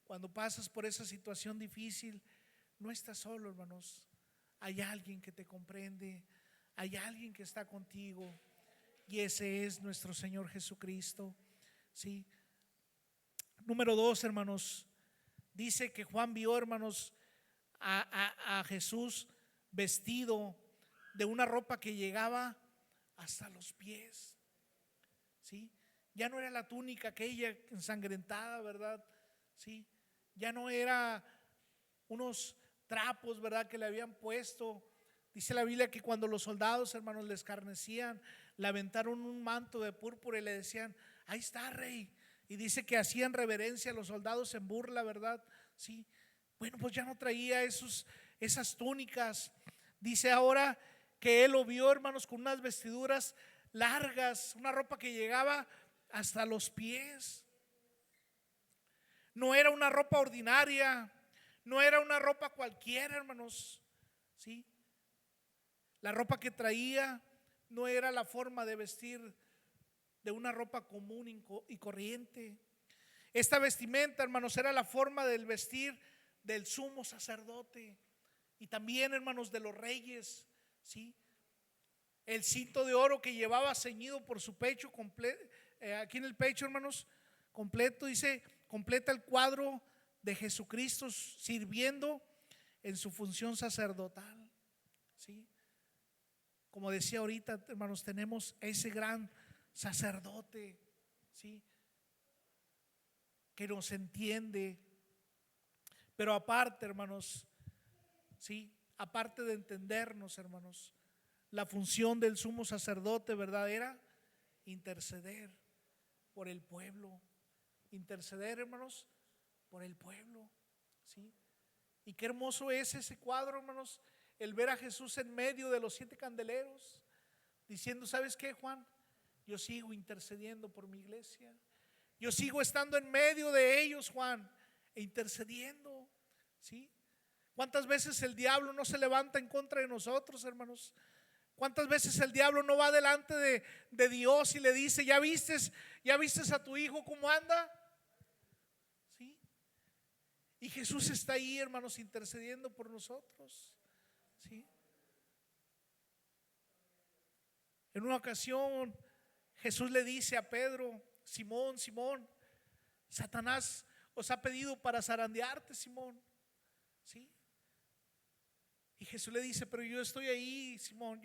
S1: Cuando pasas por esa situación difícil, no estás solo, hermanos. Hay alguien que te comprende, hay alguien que está contigo, y ese es nuestro Señor Jesucristo. ¿Sí? Número 2, hermanos, dice que Juan vio, hermanos, a Jesús vestido de una ropa que llegaba hasta los pies. ¿Sí? Ya no era la túnica aquella ensangrentada, ¿verdad? ¿Sí? Ya no era unos trapos, ¿verdad?, que le habían puesto. Dice la Biblia que cuando los soldados, hermanos, le escarnecían, le aventaron un manto de púrpura y le decían, ahí está, rey. Y dice que hacían reverencia a los soldados en burla, ¿verdad? Sí. Bueno, pues ya no traía esas túnicas. Dice ahora que él lo vio, hermanos, con unas vestiduras largas, una ropa que llegaba hasta los pies. No era una ropa ordinaria, no era una ropa cualquiera, hermanos. ¿Sí? La ropa que traía no era la forma de vestir de una ropa común y corriente. Esta vestimenta, hermanos, era la forma del vestir del sumo sacerdote y también, hermanos, de los reyes. ¿Sí? El cinto de oro que llevaba ceñido por su pecho, aquí en el pecho, hermanos, completo, dice, completa el cuadro de Jesucristo sirviendo en su función sacerdotal, ¿sí? Como decía ahorita, hermanos, tenemos ese gran sacerdote, ¿sí?, que nos entiende. Pero aparte, hermanos, ¿sí?, aparte de entendernos, hermanos, la función del sumo sacerdote, ¿verdad?, era interceder por el pueblo. Interceder, hermanos, por el pueblo, ¿sí? Y qué hermoso es ese cuadro, hermanos, el ver a Jesús en medio de los 7 candeleros, diciendo, ¿sabes qué, Juan? Yo sigo intercediendo por mi iglesia. Yo sigo estando en medio de ellos, Juan, e intercediendo, ¿sí? ¿Cuántas veces el diablo no se levanta en contra de nosotros, hermanos? ¿Cuántas veces el diablo no va delante de Dios y le dice, ¿ya vistes a tu hijo cómo anda? ¿Sí? Y Jesús está ahí, hermanos, intercediendo por nosotros, ¿sí? En una ocasión Jesús le dice a Pedro, Simón, Simón, Satanás os ha pedido para zarandearte, Simón, ¿sí? Y Jesús le dice, pero yo estoy ahí, Simón,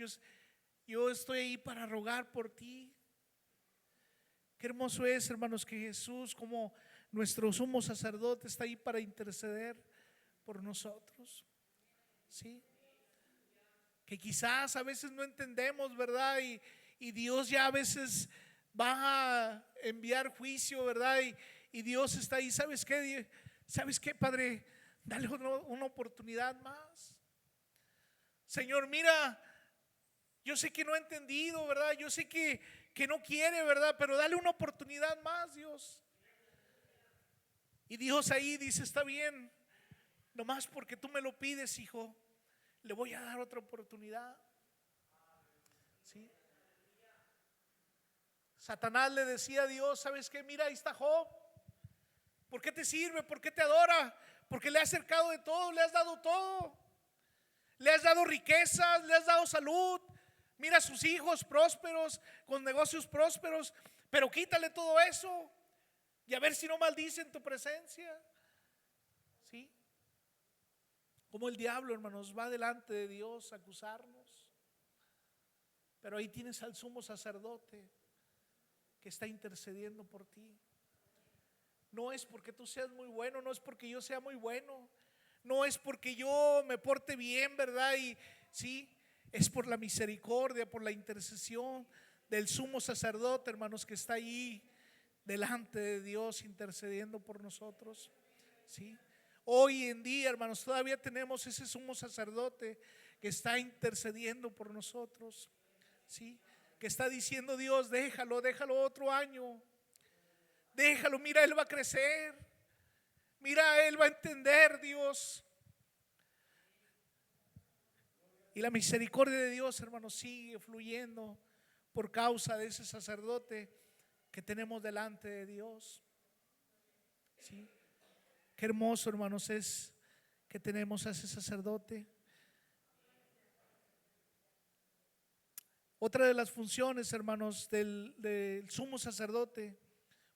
S1: yo estoy ahí para rogar por ti. Qué hermoso es, hermanos, que Jesús, como nuestro sumo sacerdote, está ahí para interceder por nosotros, ¿sí? Que quizás a veces no entendemos, ¿verdad? Y Dios ya a veces va a enviar juicio, ¿verdad? Y Dios está ahí. ¿Sabes qué? ¿Sabes qué, Padre? Dale una oportunidad más. Señor, mira, yo sé que no ha entendido, ¿verdad? Yo sé que no quiere, ¿verdad? Pero dale una oportunidad más, Dios. Y Dios ahí dice, está bien, nomás porque tú me lo pides, hijo, le voy a dar otra oportunidad, ¿sí? Satanás le decía a Dios, ¿sabes qué? Mira, ahí está Job. ¿Por qué te sirve? ¿Por qué te adora? Porque le has cercado de todo, le has dado todo. Le has dado riquezas, le has dado salud. Mira a sus hijos prósperos, con negocios prósperos. Pero quítale todo eso y a ver si no maldicen tu presencia, ¿sí? Como el diablo, hermanos, va delante de Dios a acusarnos. Pero ahí tienes al sumo sacerdote que está intercediendo por ti. No es porque tú seas muy bueno, no es porque yo sea muy bueno, no es porque yo me porte bien, ¿verdad? Y sí, es por la misericordia, por la intercesión del sumo sacerdote, hermanos, que está ahí delante de Dios intercediendo por nosotros, ¿sí? Hoy en día, hermanos, todavía tenemos ese sumo sacerdote que está intercediendo por nosotros, ¿sí? Que está diciendo, Dios, déjalo otro año. Déjalo, mira, él va a crecer. Mira, él va a entender, Dios. Y la misericordia de Dios, hermanos, sigue fluyendo por causa de ese sacerdote que tenemos delante de Dios, ¿sí? Qué hermoso, hermanos, es que tenemos a ese sacerdote. Otra de las funciones, hermanos, del sumo sacerdote,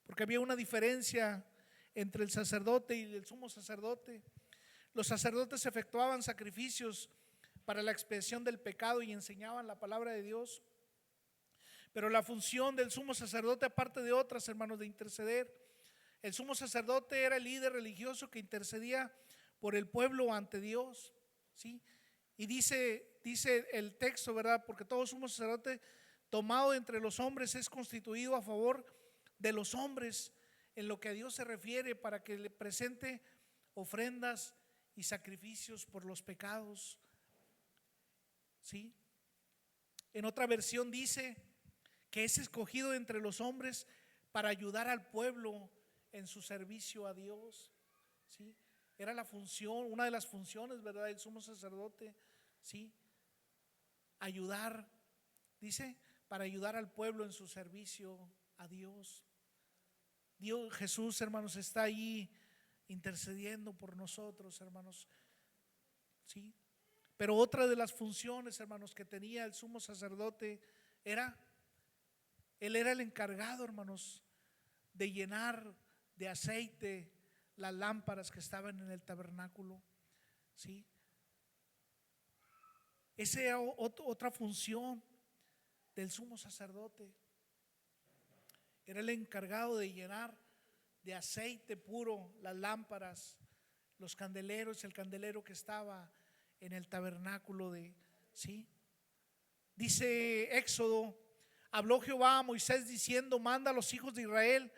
S1: porque había una diferencia entre el sacerdote y el sumo sacerdote. Los sacerdotes efectuaban sacrificios para la expiación del pecado y enseñaban la palabra de Dios. Pero la función del sumo sacerdote, aparte de otras, hermanos, de interceder, el sumo sacerdote era el líder religioso que intercedía por el pueblo ante Dios, ¿sí? Y dice el texto, ¿verdad? Porque todo sumo sacerdote tomado entre los hombres es constituido a favor de los hombres en lo que a Dios se refiere, para que le presente ofrendas y sacrificios por los pecados, ¿sí? En otra versión dice que es escogido entre los hombres para ayudar al pueblo en su servicio a Dios, ¿sí? Era la función, una de las funciones, ¿verdad?, del sumo sacerdote, ¿sí? Ayudar, dice, para ayudar al pueblo en su servicio a Dios. Dios, Jesús, hermanos, está ahí intercediendo por nosotros, hermanos, ¿sí? Pero otra de las funciones, hermanos, que tenía el sumo sacerdote él era el encargado, hermanos, de llenar de aceite las lámparas que estaban en el tabernáculo, ¿sí? Esa era otra función del sumo sacerdote. Era el encargado de llenar de aceite puro las lámparas, los candeleros, el candelero que estaba en el tabernáculo ¿sí? Dice Éxodo: habló Jehová a Moisés diciendo: manda a los hijos de Israel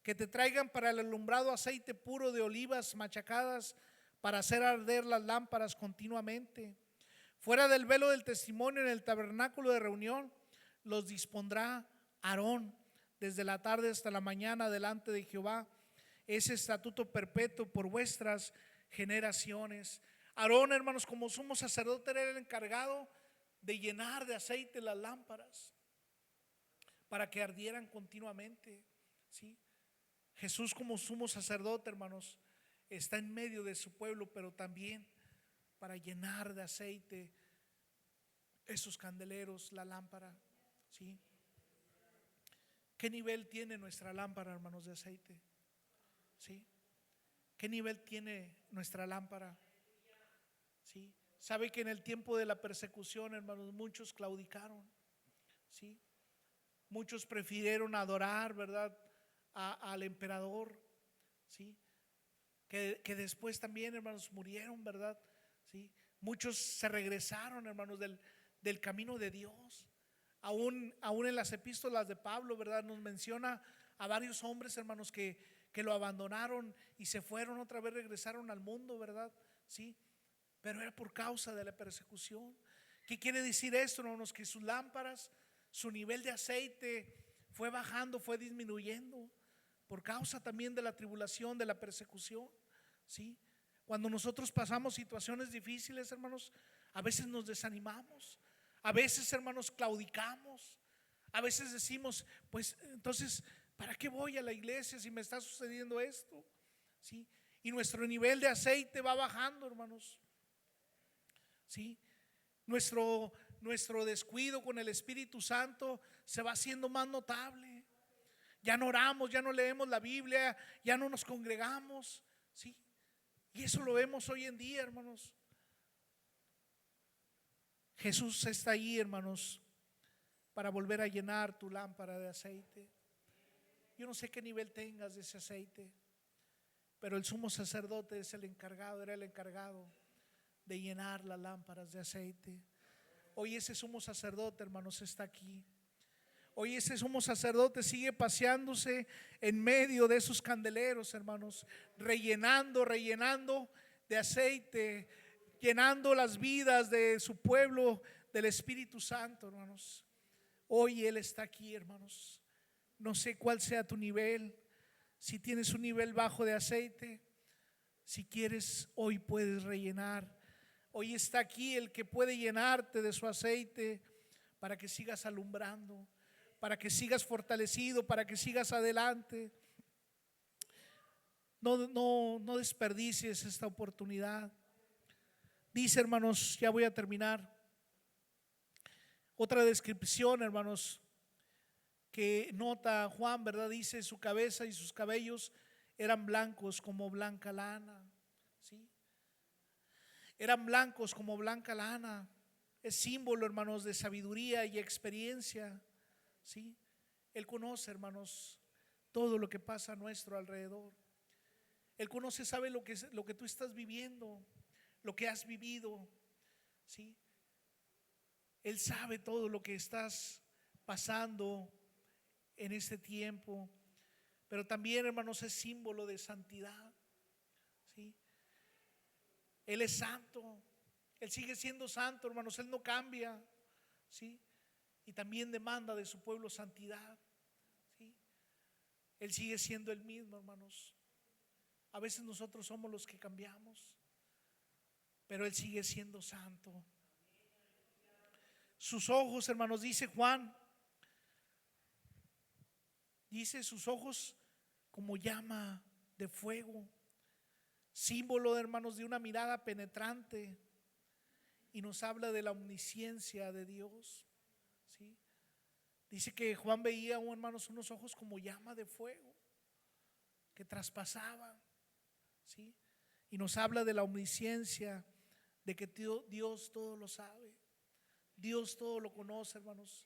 S1: que te traigan para el alumbrado aceite puro de olivas machacadas para hacer arder las lámparas continuamente. Fuera del velo del testimonio en el tabernáculo de reunión los dispondrá Aarón desde la tarde hasta la mañana delante de Jehová. Es estatuto perpetuo por vuestras generaciones. Aarón, hermanos, como sumo sacerdote, era el encargado de llenar de aceite las lámparas para que ardieran continuamente, ¿sí? Jesús, como sumo sacerdote, hermanos, está en medio de su pueblo, pero también para llenar de aceite esos candeleros, la lámpara, ¿sí? ¿Qué nivel tiene nuestra lámpara, hermanos, de aceite? ¿Sí? ¿Qué nivel tiene nuestra lámpara? ¿Sí? Sabe que en el tiempo de la persecución, hermanos, muchos claudicaron, ¿sí? Muchos prefirieron adorar, ¿verdad?, al emperador, ¿sí? Que después también, hermanos, murieron, ¿verdad? ¿Sí? Muchos se regresaron, hermanos, del camino de Dios. Aún en las epístolas de Pablo, ¿verdad?, nos menciona a varios hombres, hermanos, que lo abandonaron y se fueron otra vez, regresaron al mundo, ¿verdad? ¿Sí? Pero era por causa de la persecución. ¿Qué quiere decir esto, hermanos? Que sus lámparas, su nivel de aceite fue bajando, fue disminuyendo por causa también de la tribulación, de la persecución, ¿sí? Cuando nosotros pasamos situaciones difíciles, hermanos, a veces nos desanimamos, a veces, hermanos, claudicamos, a veces decimos: pues entonces, ¿para qué voy a la iglesia si me está sucediendo esto? ¿Sí? Y nuestro nivel de aceite va bajando, hermanos, ¿sí? Nuestro descuido con el Espíritu Santo se va haciendo más notable. Ya no oramos, ya no leemos la Biblia, ya no nos congregamos, ¿sí? Y eso lo vemos hoy en día, hermanos. Jesús está ahí, hermanos, para volver a llenar tu lámpara de aceite. Yo no sé qué nivel tengas de ese aceite, pero el sumo sacerdote es el encargado, era el encargado de llenar las lámparas de aceite. Hoy ese sumo sacerdote, hermanos, está aquí. Hoy ese sumo sacerdote sigue paseándose en medio de esos candeleros, hermanos, rellenando de aceite, llenando las vidas de su pueblo del Espíritu Santo, hermanos. Hoy Él está aquí, hermanos. No sé cuál sea tu nivel. Si tienes un nivel bajo de aceite, si quieres, hoy puedes rellenar. Hoy está aquí el que puede llenarte de su aceite para que sigas alumbrando, para que sigas fortalecido, para que sigas adelante. No desperdicies esta oportunidad. Dice, hermanos, ya voy a terminar. Otra descripción, hermanos, que nota Juan, ¿verdad? Dice: su cabeza y sus cabellos eran blancos como blanca lana, ¿sí? Eran blancos como blanca lana. Es símbolo, hermanos, de sabiduría y experiencia, ¿sí? Él conoce, hermanos, todo lo que pasa a nuestro alrededor. Él conoce, sabe lo que tú estás viviendo, lo que has vivido, ¿sí? Él sabe todo lo que estás pasando en este tiempo. Pero también, hermanos, es símbolo de santidad, ¿sí? Él es santo, Él sigue siendo santo, hermanos, Él no cambia, ¿sí? Y también demanda de su pueblo santidad, ¿sí? Él sigue siendo el mismo, hermanos. A veces nosotros somos los que cambiamos, pero Él sigue siendo santo. Sus ojos, hermanos, dice Juan, dice: sus ojos como llama de fuego, símbolo, hermanos, de una mirada penetrante, y nos habla de la omnisciencia de Dios, ¿sí? Dice que Juan veía, hermanos, unos ojos como llama de fuego, que traspasaba, ¿sí? Y nos habla de la omnisciencia, de que Dios todo lo sabe, Dios todo lo conoce, hermanos.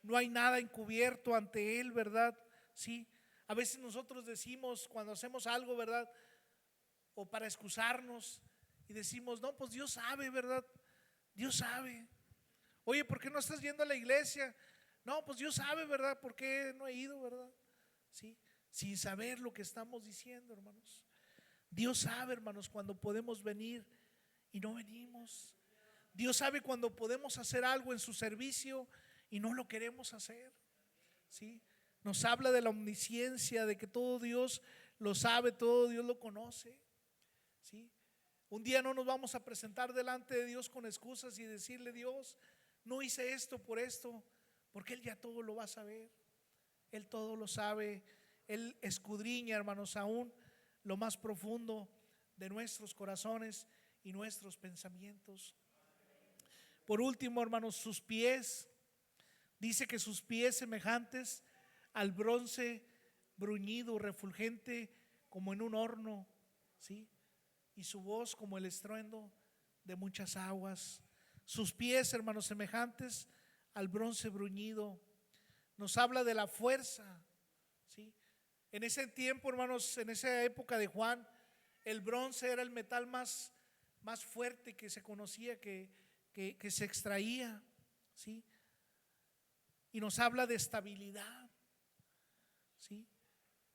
S1: No hay nada encubierto ante Él, ¿verdad? Sí. A veces nosotros decimos cuando hacemos algo, ¿verdad? O para excusarnos y decimos, no, pues Dios sabe, ¿verdad? Dios sabe. Oye, ¿por qué no estás yendo a la iglesia? No, pues Dios sabe, ¿verdad? ¿Por qué no he ido, verdad? Sí. Sin saber lo que estamos diciendo, hermanos. Dios sabe, hermanos, cuando podemos venir y no venimos. Dios sabe cuando podemos hacer algo en su servicio y no lo queremos hacer, ¿sí? Nos habla de la omnisciencia, de que todo Dios lo sabe, todo Dios lo conoce, ¿sí? Un día no nos vamos a presentar delante de Dios con excusas y decirle, Dios, no hice esto, porque Él ya todo lo va a saber. Él todo lo sabe. Él escudriña, hermanos, aún lo más profundo de nuestros corazones y nuestros pensamientos. Por último, hermanos, sus pies, dice que sus pies semejantes al bronce bruñido, refulgente como en un horno, ¿sí? Y su voz como el estruendo de muchas aguas. Sus pies, hermanos, semejantes al bronce bruñido. Nos habla de la fuerza, ¿sí? En ese tiempo, hermanos, en esa época de Juan, el bronce era el metal más fuerte que se conocía, que se extraía, ¿sí? Y nos habla de estabilidad, ¿sí?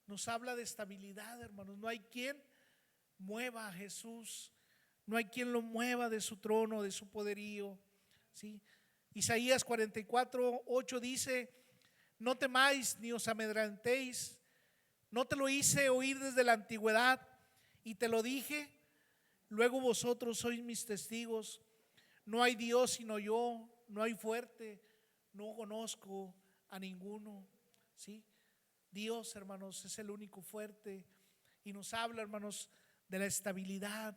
S1: Nos habla de estabilidad, hermanos. No hay quien mueva a Jesús, no hay quien lo mueva de su trono, de su poderío, ¿sí? Isaías 44:8 dice: no temáis ni os amedrentéis, no te lo hice oír desde la antigüedad y te lo dije, luego vosotros sois mis testigos. No hay Dios sino yo, no hay fuerte, no conozco a ninguno, ¿sí? Dios, hermanos, es el único fuerte. Y nos habla, hermanos, de la estabilidad.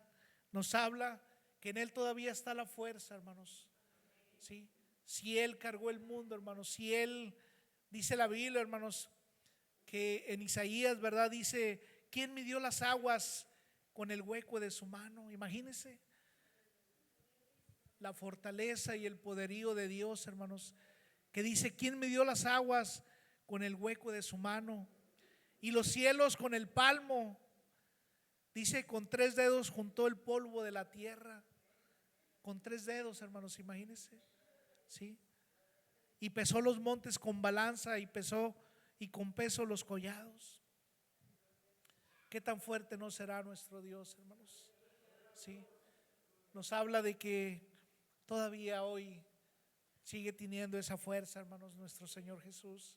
S1: Nos habla que en Él todavía está la fuerza, hermanos, ¿sí? Si Él cargó el mundo, hermanos, si Él, dice la Biblia, hermanos, que en Isaías, ¿verdad? Dice, ¿quién midió las aguas con el hueco de su mano? Imagínense la fortaleza y el poderío de Dios, hermanos, que dice, ¿quién midió las aguas con el hueco de su mano? Y los cielos con el palmo. Dice, con 3 dedos juntó el polvo de la tierra. Con 3 dedos, hermanos, imagínense, ¿sí? Y pesó los montes con balanza y pesó y con peso los collados. ¿Qué tan fuerte no será nuestro Dios, hermanos? ¿Sí? Nos habla de que todavía hoy sigue teniendo esa fuerza, hermanos, nuestro Señor Jesús,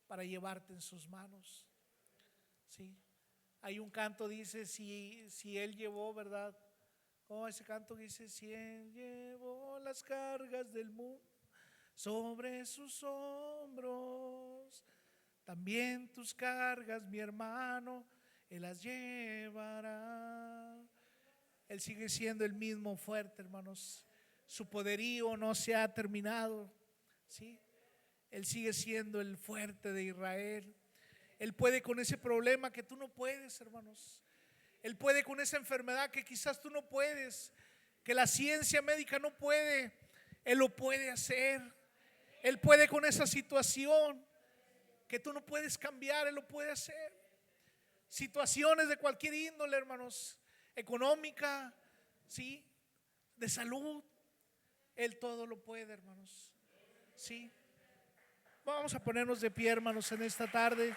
S1: para llevarte en sus manos, ¿sí? Hay un canto, dice, si Él llevó, ¿verdad? Oh, ese canto dice, si Él llevó las cargas del mundo sobre sus hombros, también tus cargas, mi hermano, Él las llevará. Él sigue siendo el mismo fuerte, hermanos. Su poderío no se ha terminado, ¿sí? Él sigue siendo el fuerte de Israel. Él puede con ese problema que tú no puedes, hermanos. Él puede con esa enfermedad que quizás tú no puedes, que la ciencia médica no puede. Él lo puede hacer. Él puede con esa situación que tú no puedes cambiar. Él lo puede hacer. Situaciones de cualquier índole, hermanos, económica, ¿sí? De salud. Él todo lo puede, hermanos, ¿sí? Vamos a ponernos de pie, hermanos, en esta tarde.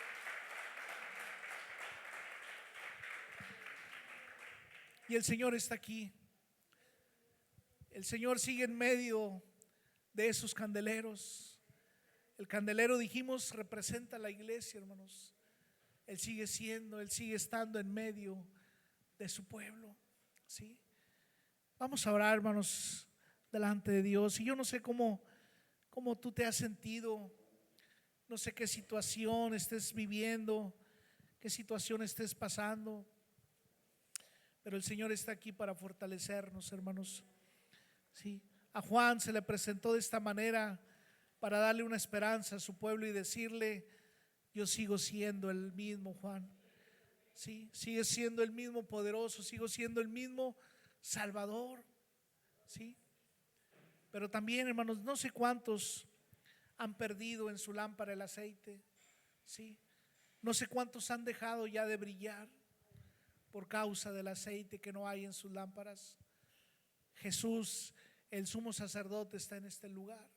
S1: Y el Señor está aquí. El Señor sigue en medio de esos candeleros. El candelero, dijimos, representa a la iglesia, hermanos. Él sigue estando en medio de su pueblo, ¿sí? Vamos a orar, hermanos, delante de Dios. Y yo no sé cómo tú te has sentido. No sé qué situación estés viviendo, qué situación estés pasando, pero el Señor está aquí para fortalecernos, hermanos, ¿sí? A Juan se le presentó de esta manera para darle una esperanza a su pueblo y decirle: yo sigo siendo el mismo Juan, Sí, sigue siendo el mismo poderoso, sigo siendo el mismo Salvador. Sí. Pero también, hermanos, no sé cuántos han perdido en su lámpara el aceite. Sí. No sé cuántos han dejado ya de brillar por causa del aceite que no hay en sus lámparas. Jesús, el sumo sacerdote, está en este lugar.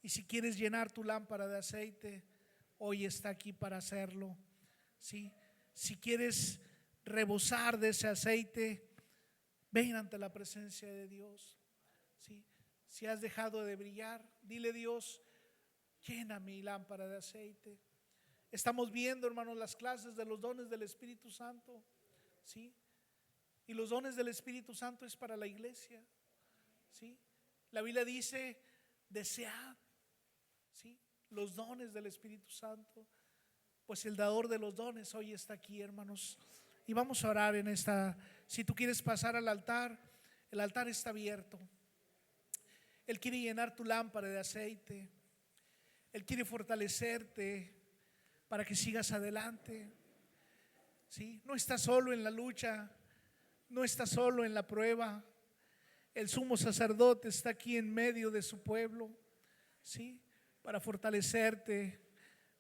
S1: Y si quieres llenar tu lámpara de aceite, hoy está aquí para hacerlo. ¿Sí? Si quieres rebosar de ese aceite, ven ante la presencia de Dios. ¿Sí? Si has dejado de brillar, dile: Dios, llena mi lámpara de aceite. Estamos viendo, hermanos, las clases de los dones del Espíritu Santo. ¿Sí? Y los dones del Espíritu Santo es para la iglesia. ¿Sí? La Biblia dice: desead, ¿sí?, los dones del Espíritu Santo. Pues el dador de los dones hoy está aquí, hermanos. Y vamos a orar en esta. Si tú quieres pasar al altar, el altar está abierto. Él quiere llenar tu lámpara de aceite. Él quiere fortalecerte para que sigas adelante. ¿Sí? No estás solo en la lucha, no estás solo en la prueba. El sumo sacerdote está aquí en medio de su pueblo, ¿sí?, para fortalecerte,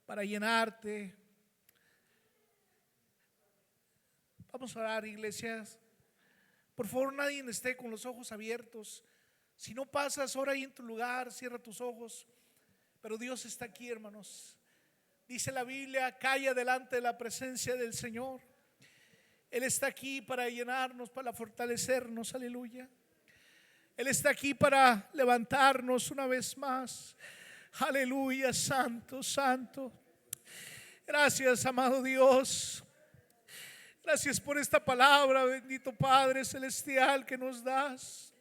S1: para llenarte. Vamos a orar, iglesias. Por favor, nadie esté con los ojos abiertos. Si no pasas, ora ahí en tu lugar, cierra tus ojos. Pero Dios está aquí, hermanos. Dice la Biblia: calla delante de la presencia del Señor. Él está aquí para llenarnos, para fortalecernos, aleluya. Él está aquí para levantarnos una vez más. Aleluya, santo, santo. Gracias, amado Dios. Gracias por esta palabra, bendito Padre celestial, que nos das.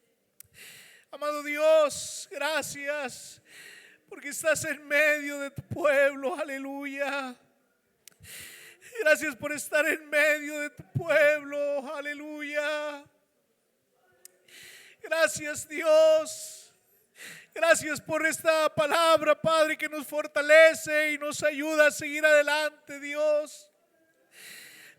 S1: Amado Dios, gracias porque estás en medio de tu pueblo, aleluya. Gracias por estar en medio de tu pueblo, aleluya. Gracias, Dios. Gracias por esta palabra, Padre, que nos fortalece y nos ayuda a seguir adelante, Dios.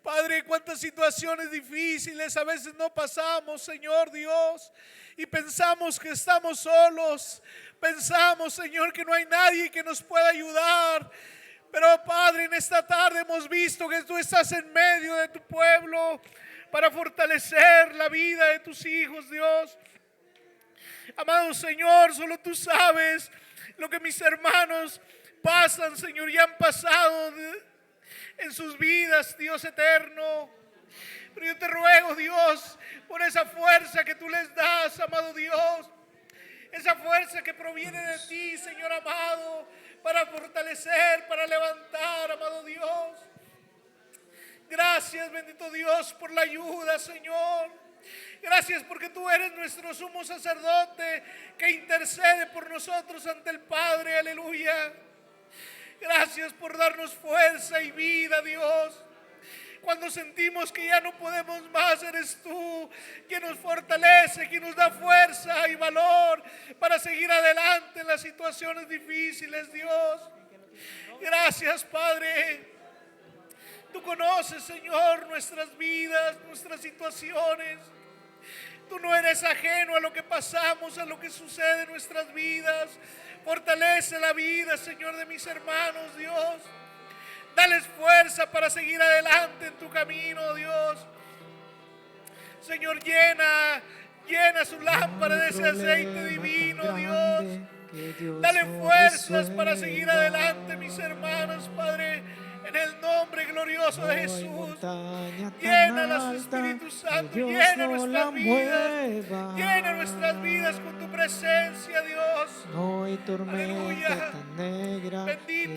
S1: Padre, cuántas situaciones difíciles a veces no pasamos, Señor Dios, y pensamos que estamos solos. Pensamos, Señor, que no hay nadie que nos pueda ayudar. Pero, Padre, en esta tarde hemos visto que tú estás en medio de tu pueblo para fortalecer la vida de tus hijos, Dios. Amado Señor, solo tú sabes lo que mis hermanos pasan, Señor, y han pasado en sus vidas, Dios eterno. Pero yo te ruego, Dios, por esa fuerza que tú les das, amado Dios, esa fuerza que proviene de ti, Señor amado, para fortalecer, para levantar, amado Dios. Gracias, bendito Dios, por la ayuda, Señor. Gracias porque tú eres nuestro sumo sacerdote que intercede por nosotros ante el Padre, aleluya. Gracias por darnos fuerza y vida, Dios. Cuando sentimos que ya no podemos más, eres tú quien nos fortalece, quien nos da fuerza y valor para seguir adelante en las situaciones difíciles, Dios. Gracias, Padre. Tú conoces, Señor, nuestras vidas, nuestras situaciones. Tú no eres ajeno a lo que pasamos, a lo que sucede en nuestras vidas. Fortalece la vida, Señor, de mis hermanos, Dios. Dales fuerza para seguir adelante en tu camino, Dios. Señor, llena su lámpara de ese aceite divino, Dios. Dale fuerzas para seguir adelante, mis hermanos, Padre. En el nombre glorioso de Jesús, llénalas, Espíritu Santo, llena nuestras vidas, llena nuestras vidas con tu presencia, Dios. Aleluya. Bendito